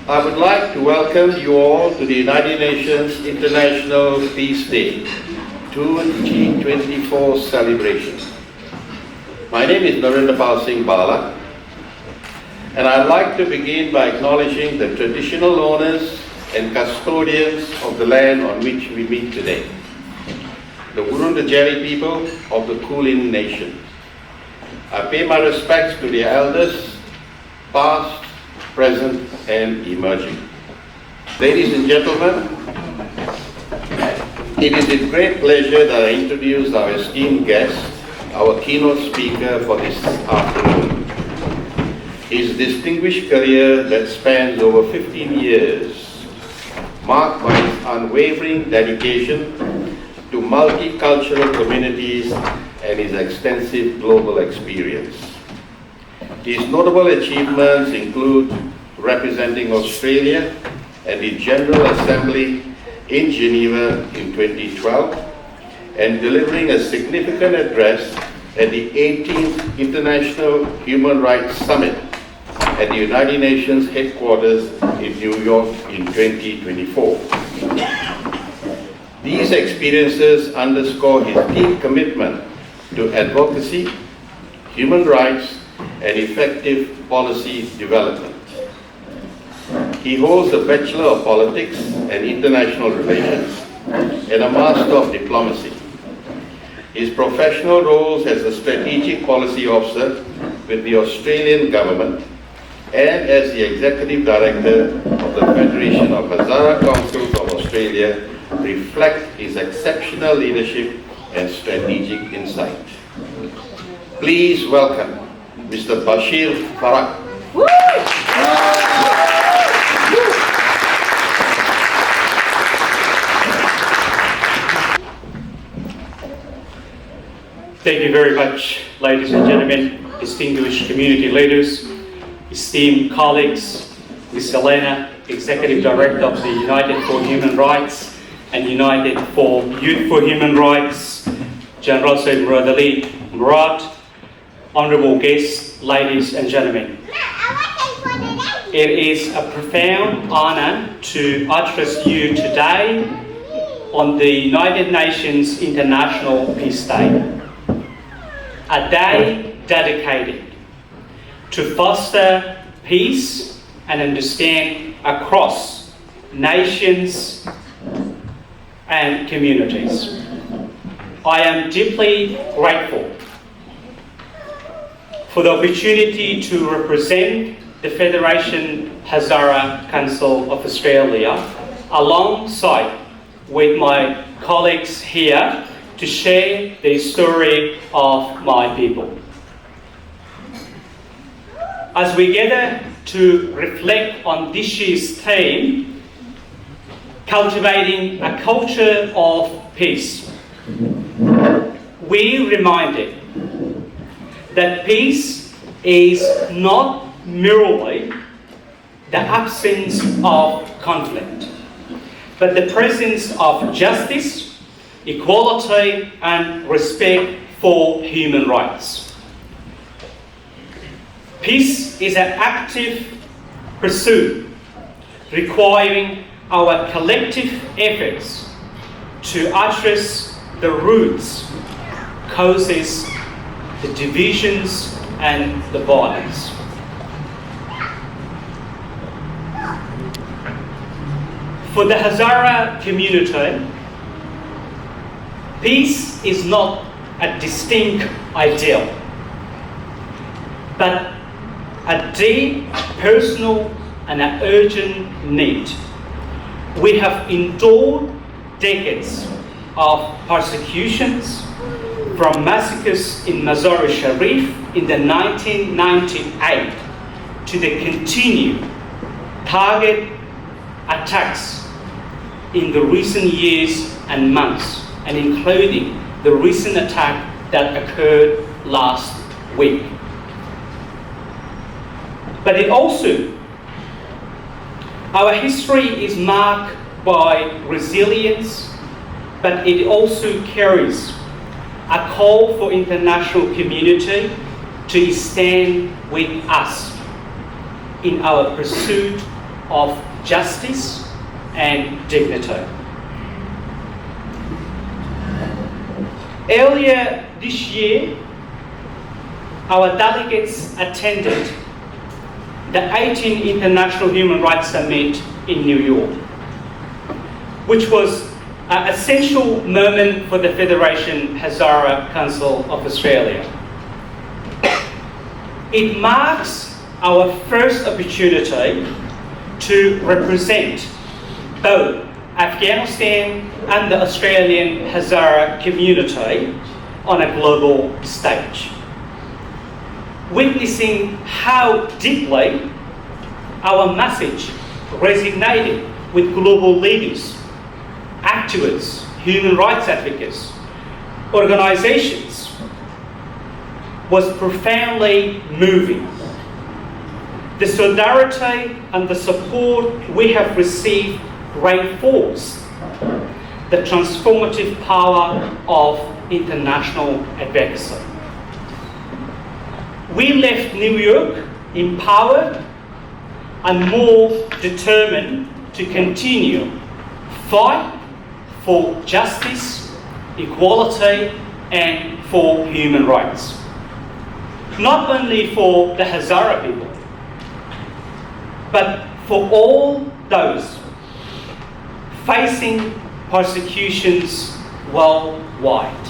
I would like to welcome you all to the United Nations International Peace Day 2024 celebration. My name is Narendra Singh Bala, and I'd like to begin by acknowledging the traditional owners and custodians of the land on which we meet today, the Wurundjeri people of the Kulin Nation. I pay my respects to the elders, past, present, and emerging. Ladies and gentlemen, it is with great pleasure that I introduce our esteemed guest, our keynote speaker for this afternoon. His distinguished career that spans over 15 years, marked by his unwavering dedication to multicultural communities and his extensive global experience. His notable achievements include representing Australia at the General Assembly in Geneva in 2012 and delivering a significant address at the 18th International Human Rights Summit at the United Nations headquarters in New York in 2024. These experiences underscore his deep commitment to advocacy, human rights, and effective policy development. He holds a Bachelor of Politics and International Relations and a Master of Diplomacy. His professional roles as a Strategic Policy Officer with the Australian Government and as the Executive Director of the Federation of Hezara Councils of Australia reflect his exceptional leadership and strategic insight. Please welcome Mr. Bashir Farag. Thank you very much, ladies and gentlemen, distinguished community leaders, esteemed colleagues, Ms. Elena, Executive Director of the United for Human Rights and United for Youth for Human Rights, General Murad Ali Murad, honourable guests, ladies and gentlemen. It is a profound honour to address you today on the United Nations International Peace Day, a day dedicated to foster peace and understanding across nations and communities. I am deeply grateful for the opportunity to represent the Federation Hezara Council of Australia alongside with my colleagues here to share the story of my people. As we gather to reflect on this year's theme, cultivating a culture of peace, we reminded that peace is not merely the absence of conflict, but the presence of justice, equality, and respect for human rights. Peace is an active pursuit requiring our collective efforts to address the roots, causes, the divisions, and the violence. For the Hezara community, peace is not a distinct ideal, but a deep, personal, and an urgent need. We have endured decades of persecutions, from massacres in Mazar-e Sharif in the 1998 to the continued target attacks in the recent years and months, and including the recent attack that occurred last week. But it also, our history is marked by resilience, but it also carries a call for international community to stand with us in our pursuit of justice and dignity. Earlier this year, our delegates attended the 18th International Human Rights Summit in New York, which was an essential moment for the Federation Hazara Council of Australia. It marks our first opportunity to represent both Afghanistan and the Australian Hazara community on a global stage, witnessing how deeply our message resonated with global leaders, activists, human rights advocates, organizations, was profoundly moving. The solidarity and the support we have received reinforce the transformative power of international advocacy. We left New York empowered and more determined to continue fight for justice, equality, and for human rights. Not only for the Hazara people, but for all those facing persecutions worldwide.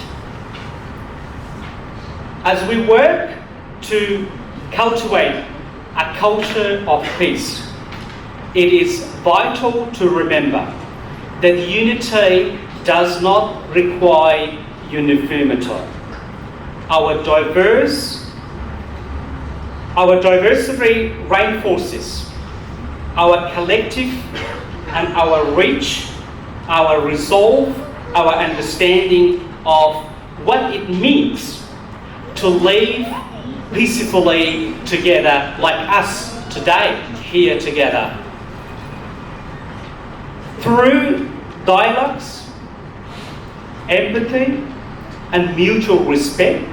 As we work to cultivate a culture of peace, it is vital to remember that unity does not require uniformity. Our diversity reinforces our collective and our reach, our resolve, our understanding of what it means to live peacefully together like us today, here together. Through dialogues, empathy, and mutual respect,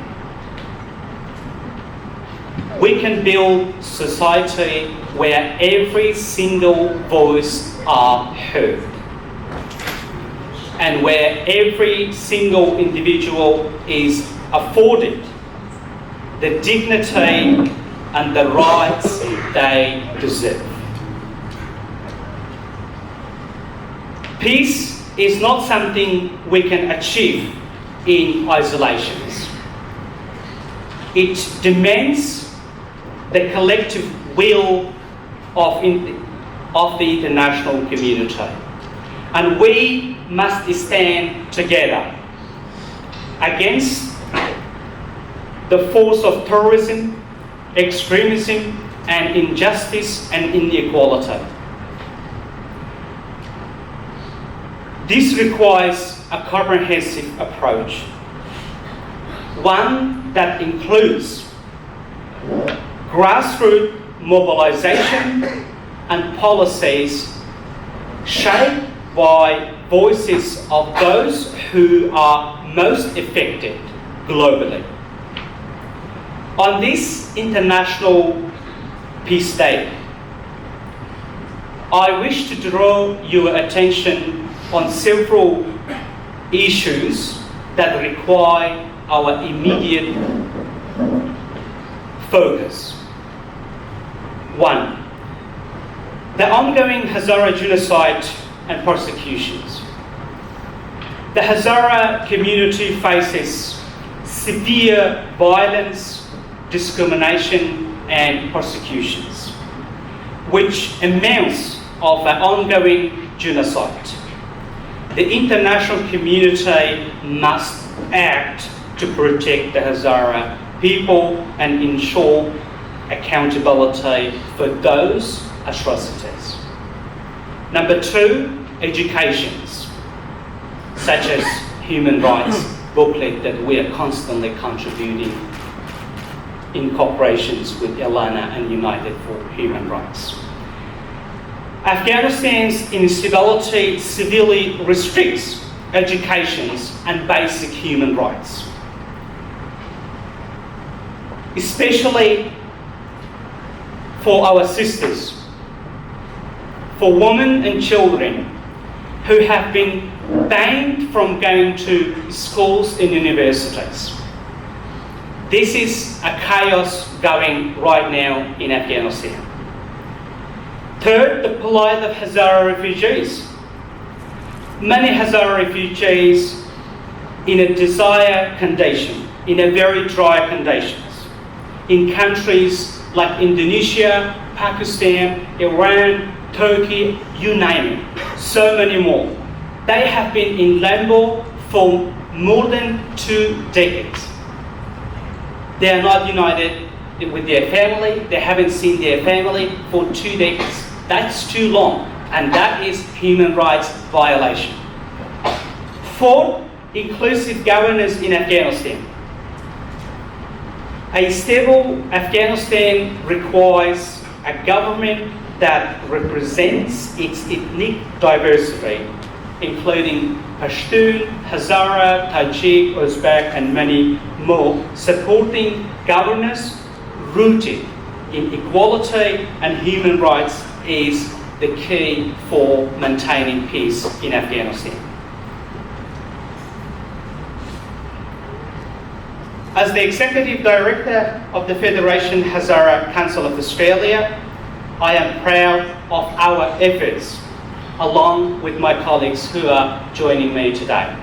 we can build society where every single voice are heard and where every single individual is afforded the dignity and the rights they deserve. Peace is not something we can achieve in isolation. It demands the collective will of the international community. And we must stand together against the force of terrorism, extremism, and injustice and inequality. This requires a comprehensive approach, one that includes grassroots mobilization and policies shaped by voices of those who are most affected globally. On this International Peace Day, I wish to draw your attention on several issues that require our immediate focus. 1. The ongoing Hazara genocide and persecutions. The Hazara community faces severe violence, discrimination, and persecutions, which amounts of an ongoing genocide. The international community must act to protect the Hazara people and ensure accountability for those atrocities. Number 2, educations, such as human rights booklet that we are constantly contributing in cooperations with Elana and United for Human Rights. Afghanistan's instability severely restricts educations and basic human rights, especially for our sisters for women and children who have been banned from going to schools and universities. This is a chaos going right now in Afghanistan. Third, the plight of Hazara refugees. Many Hazara refugees in a dire condition, in a very dry conditions, in countries like Indonesia, Pakistan, Iran, Turkey, you name it, so many more. They have been in limbo for more than 2 decades. They are not united with their family, they haven't seen their family for 2 decades. That's too long, and that is human rights violation. Fourth, inclusive governance in Afghanistan. A stable Afghanistan requires a government that represents its ethnic diversity, including Pashtun, Hazara, Tajik, Uzbek, and many more, supporting governance rooted in equality and human rights is the key for maintaining peace in Afghanistan. As the Executive Director of the Federation Hazara Council of Australia, I am proud of our efforts along with my colleagues who are joining me today.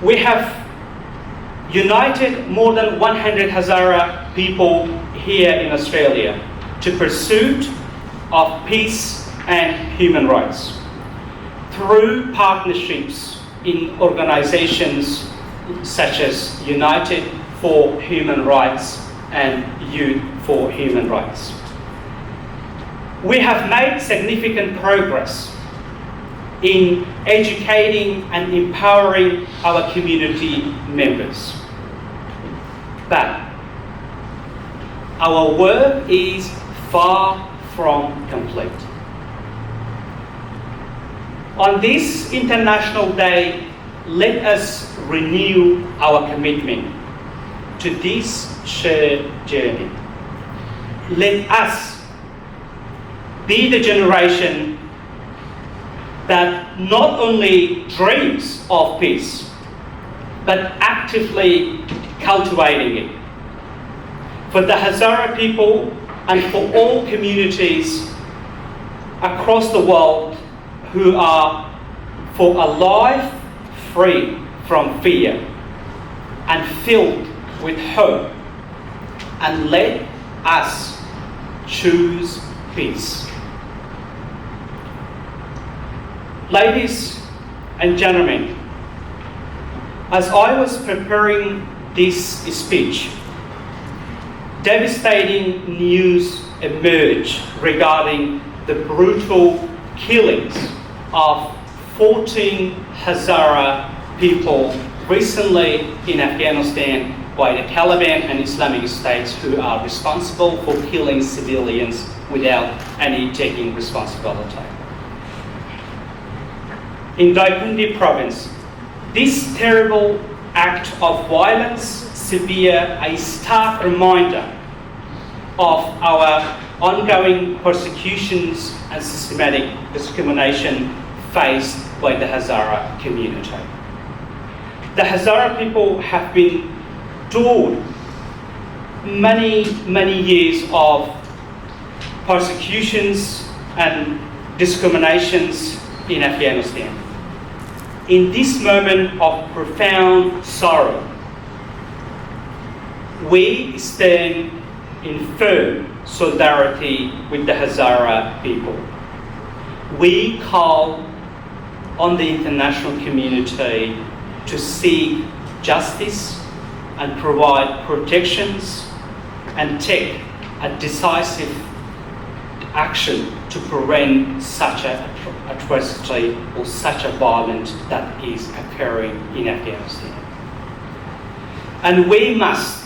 We have united more than 100 Hazara people here in Australia to pursuit of peace and human rights through partnerships in organizations such as United for Human Rights and Youth for Human Rights. We have made significant progress in educating and empowering our community members. But our work is far from complete. On this International Day, let us renew our commitment to this shared journey. Let us be the generation that not only dreams of peace, but actively cultivating it. For the Hazara people and for all communities across the world who are for a life free from fear and filled with hope, and let us choose peace. Ladies and gentlemen, as I was preparing this speech, devastating news emerged regarding the brutal killings of 14 Hazara people recently in Afghanistan by the Taliban and Islamic States, who are responsible for killing civilians without any taking responsibility. In Dawlat province, this terrible act of violence severe a stark reminder of our ongoing persecutions and systematic discrimination faced by the Hazara community. The Hazara people have been endured many years of persecutions and discriminations in Afghanistan. In this moment of profound sorrow, we stand in firm solidarity with the Hazara people. We call on the international community to seek justice and provide protections and take a decisive action to prevent such an atrocity or such a violence that is occurring in Afghanistan. And we must,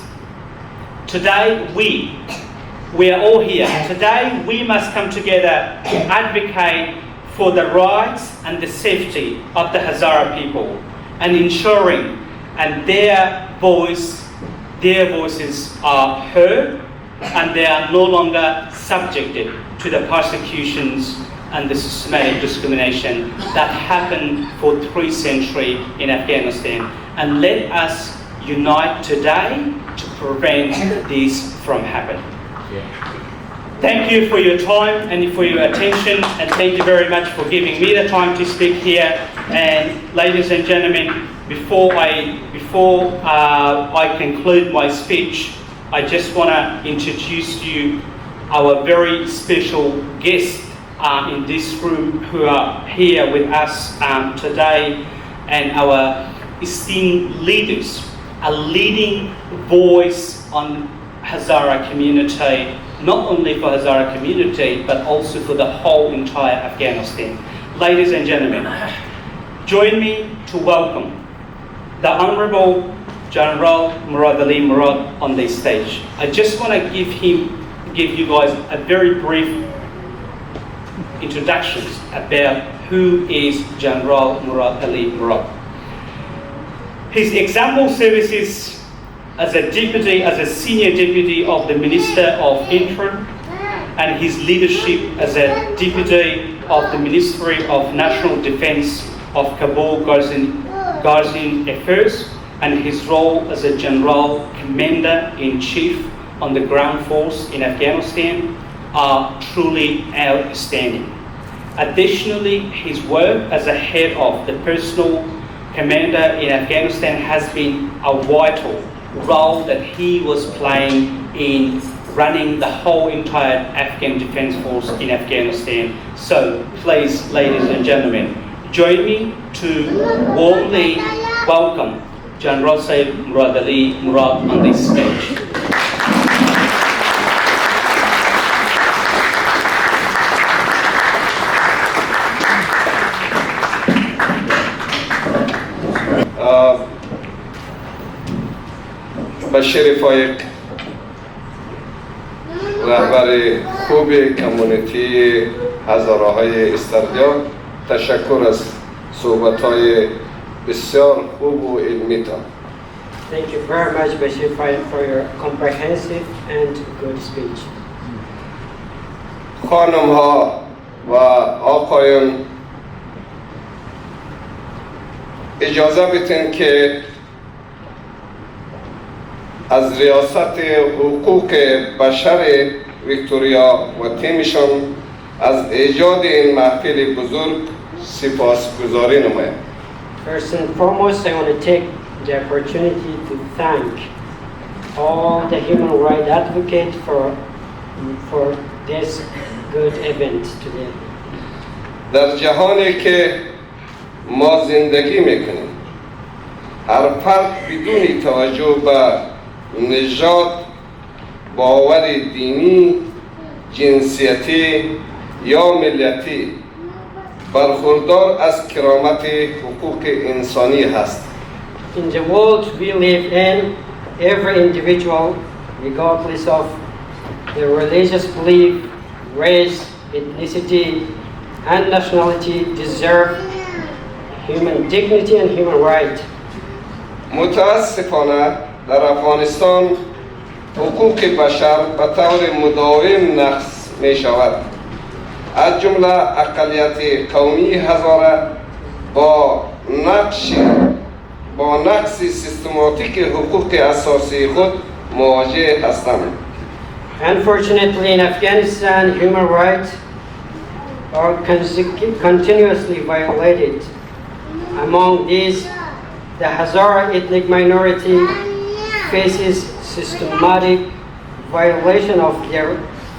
today we are all here, today we must come together to advocate for the rights and the safety of the Hazara people and ensuring and their voices are heard and they are no longer subjected to the persecutions and the systematic discrimination that happened for 3 centuries in Afghanistan. And let us unite today to prevent this from happening. Thank you for your time and for your attention, and thank you very much for giving me the time to speak here. And ladies and gentlemen, before I conclude my speech, I just want to introduce to you our very special guests in this room who are here with us today, and our esteemed leaders, a leading voice on Hazara community, not only for Hazara community, but also for the whole entire Afghanistan. Ladies and gentlemen, join me to welcome the Honorable General Murad Ali Murad on this stage. I just want to give you guys a very brief introductions about who is General Murad Ali Murad. His example services as a senior deputy of the Minister of Interior, and his leadership as a deputy of the Ministry of National Defense of Kabul Guardian Affairs, and his role as a General Commander-in-Chief on the ground force in Afghanistan are truly outstanding. Additionally, his work as a head of the personal commander in Afghanistan has been a vital role that he was playing in running the whole entire Afghan Defense Force in Afghanistan. So please, ladies and gentlemen, join me to warmly welcome General Sayyid Murad Ali Murad on this stage. بشیر فایق رهبر خوب کمیونیتی هزاره های استرالیا، تشکر از صحبت های بسیار خوب و علمی تا. Thank you very much, Bashir, for your comprehensive and good speech. خانم ها و آقایان، اجازه بدین که از ریاست حقوق بشر ویکتوریا و تیمشان از ایجاد این محفل بزرگ سپاسگزاری نمایم. First and foremost, I want to take the opportunity to thank all the human rights advocates for this good event today. در جهانی که ما زندگی میکنیم، هر فرد بدون توجه به نژاد، باور دینی، جنسیتی یا ملیتی برخوردار از کرامت حقوق انسانی هست. In the world we live in, every individual, regardless of their religious belief, race, ethnicity, and nationality, deserve human dignity and human right. متاسفانه در افغانستان حقوق بشر به طور مداوم نقض می شود. از جمله اقلیت قومی هزاره با نقص سیستماتیک حقوق اساسی خود مواجه هستند. Unfortunately, in Afghanistan, human rights are continuously violated. Among these, the Hazara ethnic minority faces systematic violation of their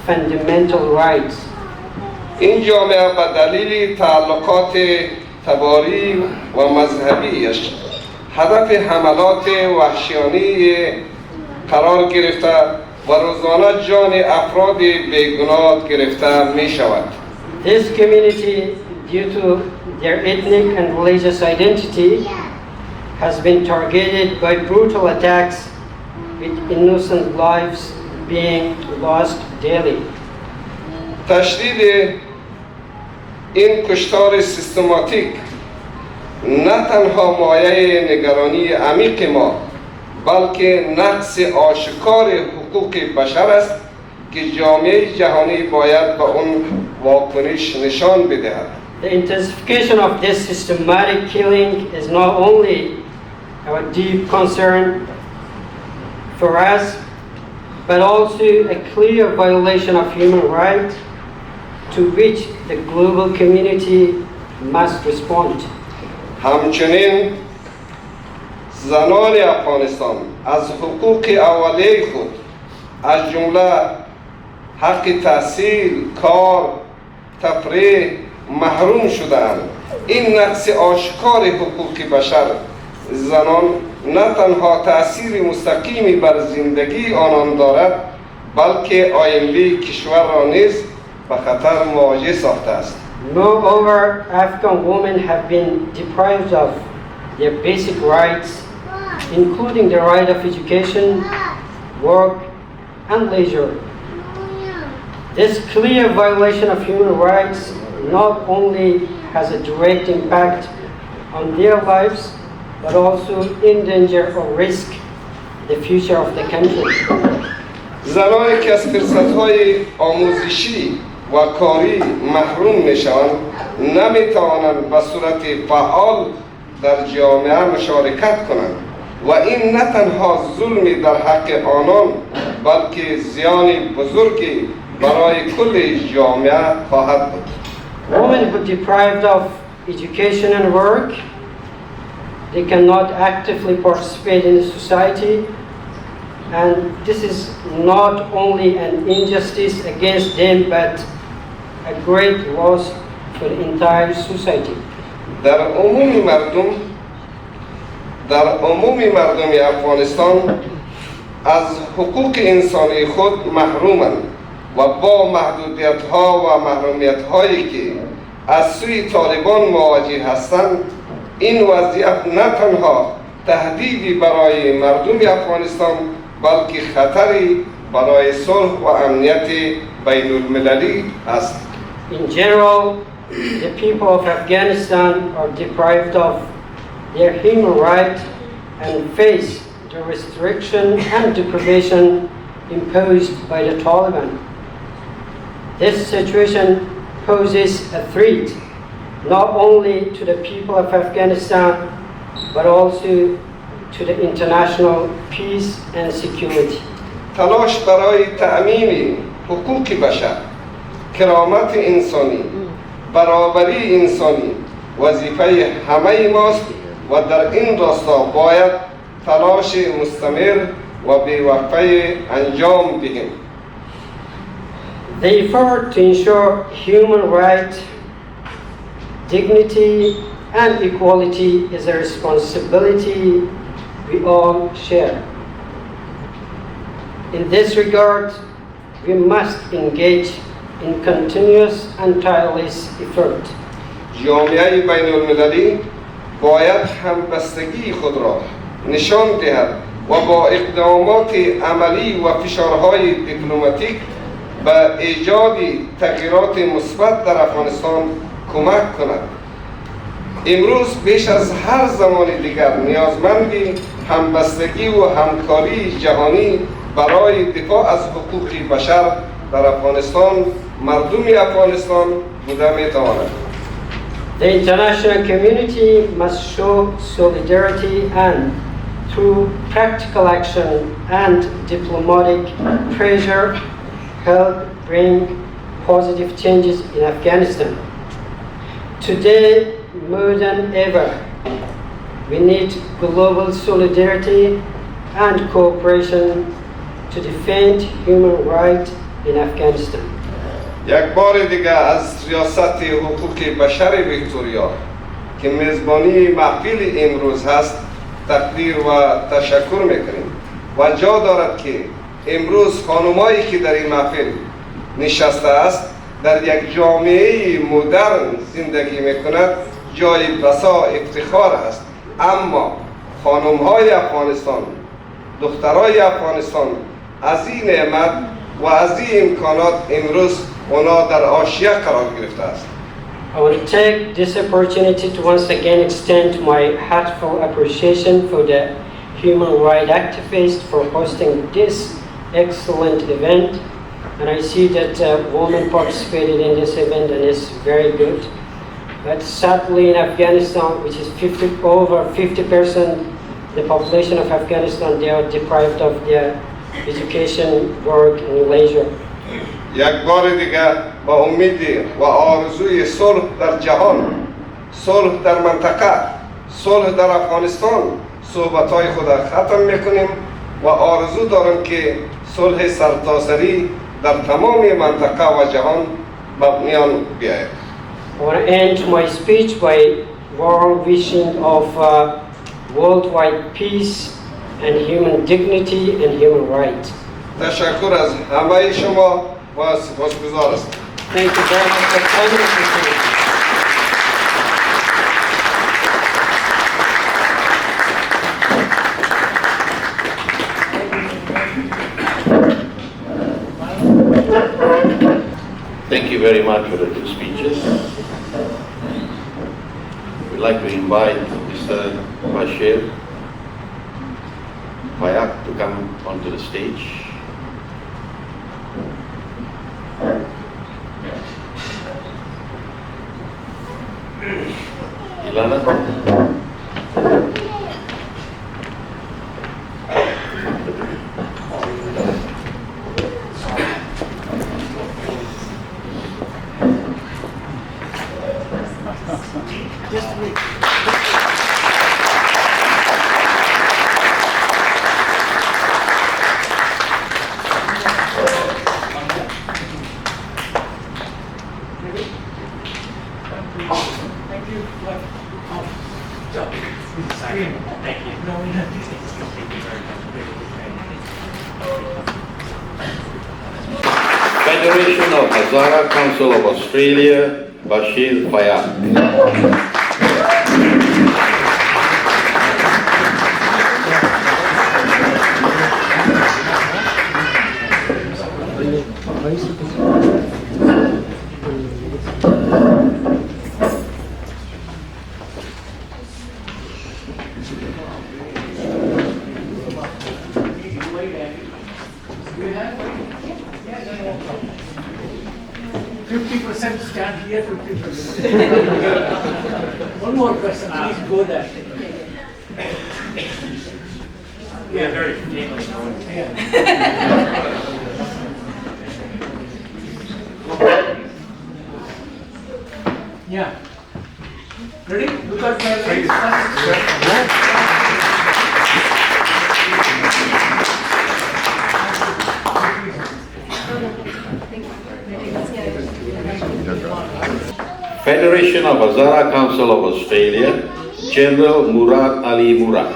fundamental rights. این جامعه به دلیل تعلقات تباری و مذهبیش هدف حملات وحشیانه قرار گرفته و روزانه جان افراد بیگناه گرفته می شود. This community, due to their ethnic and religious identity, has been targeted by brutal attacks with innocent lives being lost daily. تشدید این کشتار سیستماتیک نه تنها مایه نگرانی عمیق ما، بلکه نقص آشکار حقوق بشر است که جامعه جهانی باید به اون واکنش نشان بدهد. The intensification of this systematic killing is not only a deep concern for us, but also a clear violation of human rights to which the global community must respond. همچنین زنان افغانستان از حقوق اولیه خود از جمله حق تحصیل، کار، تفریح محروم شدند. این نقص آشکار حقوق بشر زنان نه تنها تأثیر مستقیمی بر زندگی آنان دارد، بلکه آینده کشور را نیز به خطر مواجه ساخته است. Moreover, Afghan women have been deprived of their basic rights, including the right of education, work, and leisure. This clear violation of human rights not only has a direct impact on their lives, but also endanger or risk the future of the country. زنانی که از فرصت‌های آموزشی و کاری محروم میشوند نمیتوانند به صورت فعال در جامعه مشارکت کنند و این نه تنها ظلمی در حق آنان بلکه زیان بزرگی برای کل جامعه خواهد بود. Women who are deprived of education and work, they cannot actively participate in the society, and this is not only an injustice against them but a great loss for the entire society. در عموم مردم افغانستان از حقوق انسانی خود محرومند و با محدودیت‌ها و محرومیت‌هایی که از سوی طالبان مواجه هستند، این وضعیت نه تنها تهدیدی برای مردم افغانستان بلکه خطری برای صلح و امنیت بین المللی است. In general, the people of Afghanistan are deprived of their human rights and face the restriction and deprivation imposed by the Taliban. This situation poses a threat not only to the people of Afghanistan but also to the international peace and security. تلاش برای تأمین حقوق بشر، کرامت انسانی، برابری انسانی وظیفه همه ماست و در این راستا باید تلاش مستمر و بی‌وقفه انجام دهیم. The effort to ensure human rights, dignity, and equality is a responsibility we all share. In this regard, we must engage in continuous and tireless effort. جامعه بین المللی باید همبستگی خود را نشان دهد و با اقدامات عملی و فشارهای دیپلماتیک به ایجاد تغییرات مثبت در افغانستان کمک کند. امروز بیش از هر زمان دیگر نیازمند همبستگی و همکاری جهانی برای دفاع از حقوق بشر در افغانستان مردم افغانستان بوده میتواند. The international community must show solidarity and through practical action and diplomatic pressure help bring positive changes in Afghanistan. Today, more than ever, we need global solidarity and cooperation to defend human rights in Afghanistan. یک بار دیگه از ریاست حقوق بشر ویکتوریا که میزبانی محفل امروز هست تقدیر و تشکر میکنیم و جا دارد که امروز خانمایی که در این محفل نشسته است در یک جامعه مدرن زندگی میکند جای بسا افتخار است، اما خانم‌های افغانستان، دخترای افغانستان از این نعمت و از این امکانات امروز اونا در حاشیه قرار گرفته است. I want to take this opportunity to once again extend my heartfelt appreciation for the human rights activists for hosting this excellent event and I see that women participated in this event, and it's very good. But sadly, in Afghanistan, which is over 50% the population of Afghanistan, they are deprived of their education, work, and leisure. یک بار دیگه با امید و آرزوی صلح در جهان، صلح در منطقه، صلح در افغانستان صحبت‌های خود ختم میکنیم و آرزو دارم که صلح سرتاسری در تمام منطقه و جهان به میان بیاید. I want to end my speech by warm wishing of worldwide peace and human dignity and human rights. تشکر از همه شما و سپاسگزار هستم. Thank you very much for coming to me. Thank you very much for the two speeches. We'd like to invite Mr. Bashir Fayak to come onto the stage. Ilana? Federation of Hazara Council of Australia, Bashir Fayak. Stand here, 50%. One more question, please go there. Yeah, very famous. Yeah. Ready? Look at my legs Federation of Hazara Council of Australia, General Murad Ali Murad.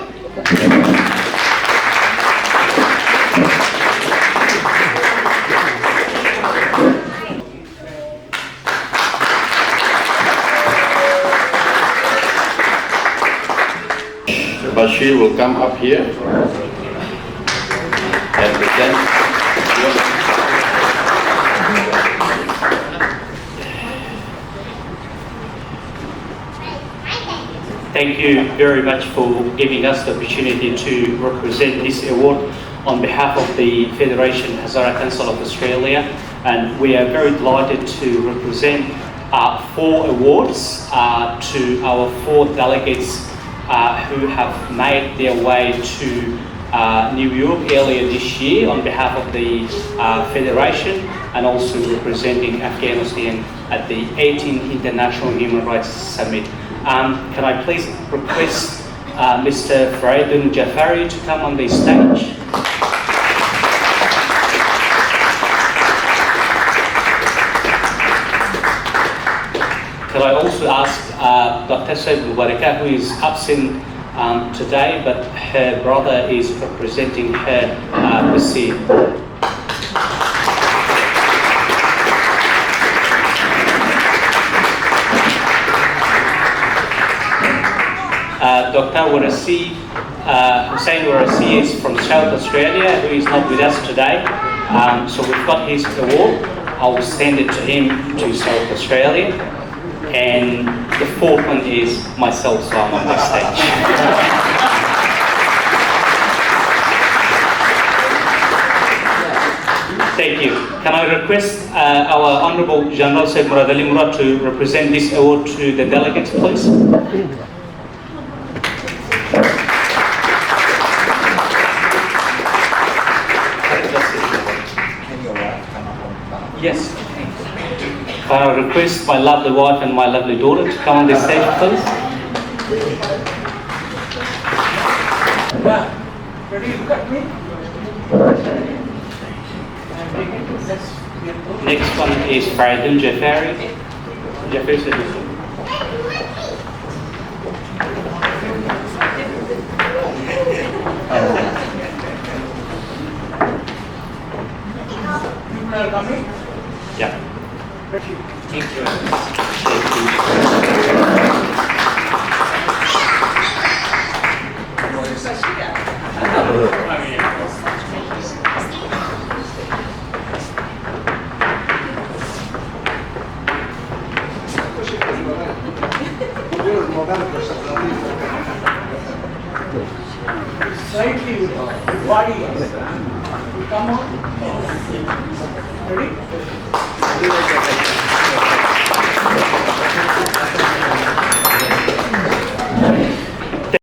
Bashir will come up here and present. Thank you very much for giving us the opportunity to represent this award on behalf of the Federation Hazara Council of Australia, and we are very delighted to represent 4 awards to our 4 delegates who have made their way to New York earlier this year on behalf of the Federation, and also representing Afghanistan at the 18th International Human Rights Summit. Can I please request Mr. فريدون Ja'fari to come on the stage? Could I also ask Dr. Said Mubaraka, who is absent today, but her brother is representing her this year. Dr. Hussaini is from South Australia, who is not with us today. So we've got his award. I will send it to him to South Australia. And the 4th one is myself, so I'm on this stage. Thank you. Can I request our Honourable General Said Murad Ali Murad to represent this award to the delegates, please? Yes. Can I request my lovely wife and my lovely daughter to come on this stage, please? Ready to look at me? Next one is Farydun Jafari. Jafari said this one. People are coming. Yeah. Thank you. Slightly body. Come on. Ready?